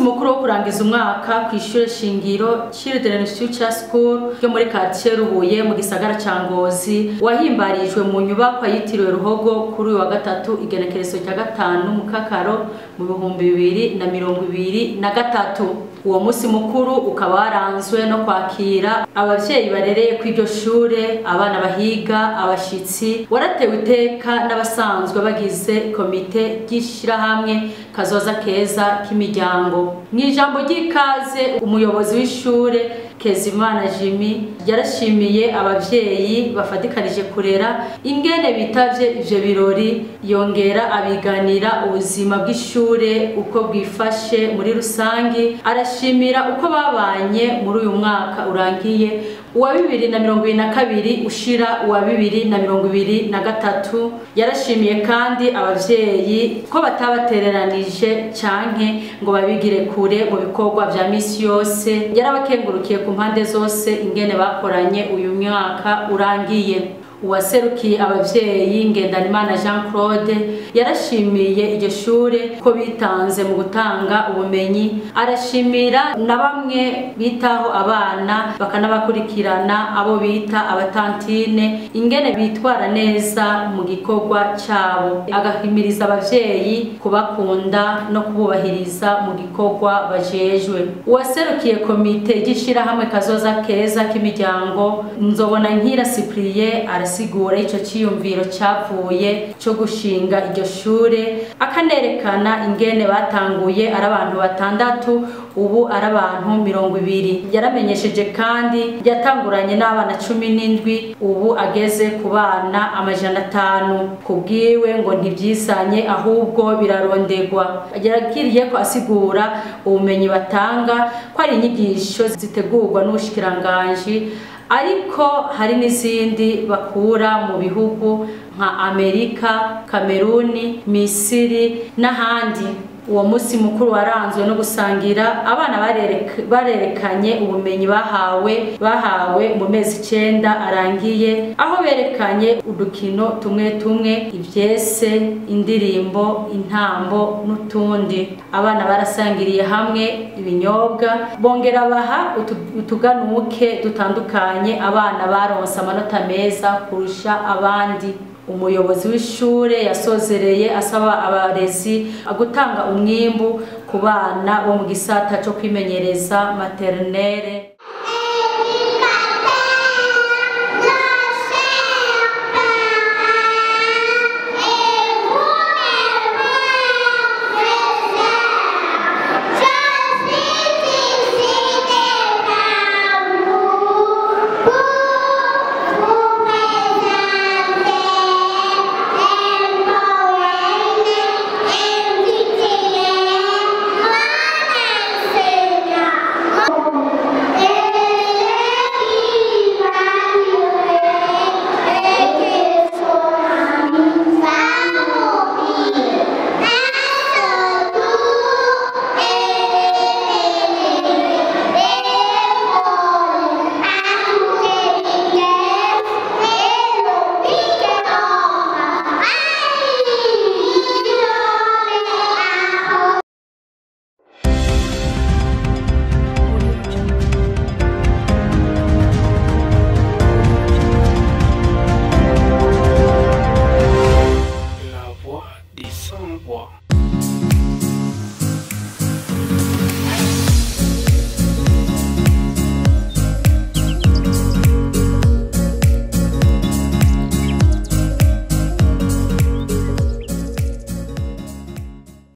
mukuru wo kurangiza umwaka kw'ishure shingiro Children's Future School yo muri quartier Rubuye mu gisagara ca Ngozi wahimbarijwe mu nyubakwa yitiriwe Ruhogo kuri uyu wa gatatu igenekerezo rya 5 mu Kakaro mu 2023. Uwo musi mukuru ukaba waranzwe no kwakira abavyeyi barereye kw'iryo shure, abana bahiga, abashitsi, waratewe iteka n'abasanzwe bagize komite ry'ishirahamwe Kazoza Keza k'imiryango. Mw'ijambo ry'ikaze umuyobozi w'ishure Kezimana Jimmy yarashimiye abavyeyi bafatikanije kurera ingene bitavye ivyo birori, yongera abiganira ubuzima bw'ishure uko bwifashe muri rusangi, arashimira uko babanye muri uyu mwaka urangiye uwa 2022 ushira uwa 2023. Yarashimiye kandi abavyeyi ko batabatereranije canke ngo babigire kure mu bikorwa vya misi yose. Yarabakengurukiye ku mpande zose ingene bakoranye uyu mwaka urangiye. Uwaserukiye abavyeyi Ngendanimana Jean Claude yarashimiye iryo shure ko bitanze mu gutanga ubumenyi, arashimira na bamwe bitaho abana bakanabakurikirana abo bita abatantine ingene bitwara neza mu gikorwa cabo, agahimiriza abavyeyi kubakunda no kububahiriza mu gikorwa bajejwe. Uwaserukiye komite y'ishirahamwe Kazoza Keza k'imiryango Nzobonankira Cyprien arasigura ico ciyumviro cavuye cyo gushinga iryo shure, akanerekana ingene batanguye ari abantu 6 ubu ari abantu 20. Yaramenyesheje kandi yatanguranye n'abana 17 ubu ageze ku bana 500. Kubwiwe ngo ntivyisanye ahubwo birarondegwa. Yaragiriye ko asigura ubumenyi batanga ko ari inyigisho zitegurwa n'ubushikiranganji, ariko hari n'izindi bakura mu bihugu nka Amerika, Kameruni, Misiri n'ahandi. Uwo musi mukuru waranzwe no gusangira abana barerekanye ubumenyi bahawe mu mezi 9 arangiye, aho berekanye udukino tumwe ivyese, indirimbo, intambo n'utundi. Abana barasangiriye hamwe ibinyobwa, bongera baha utuganuke dutandukanye. Abana baronse amanota meza kurusha abandi. Umuyobozi w'ishure yasozereye asaba abarezi gutanga umwimbu ku bana bo mu gisata cyo kwimenyereza maternelle.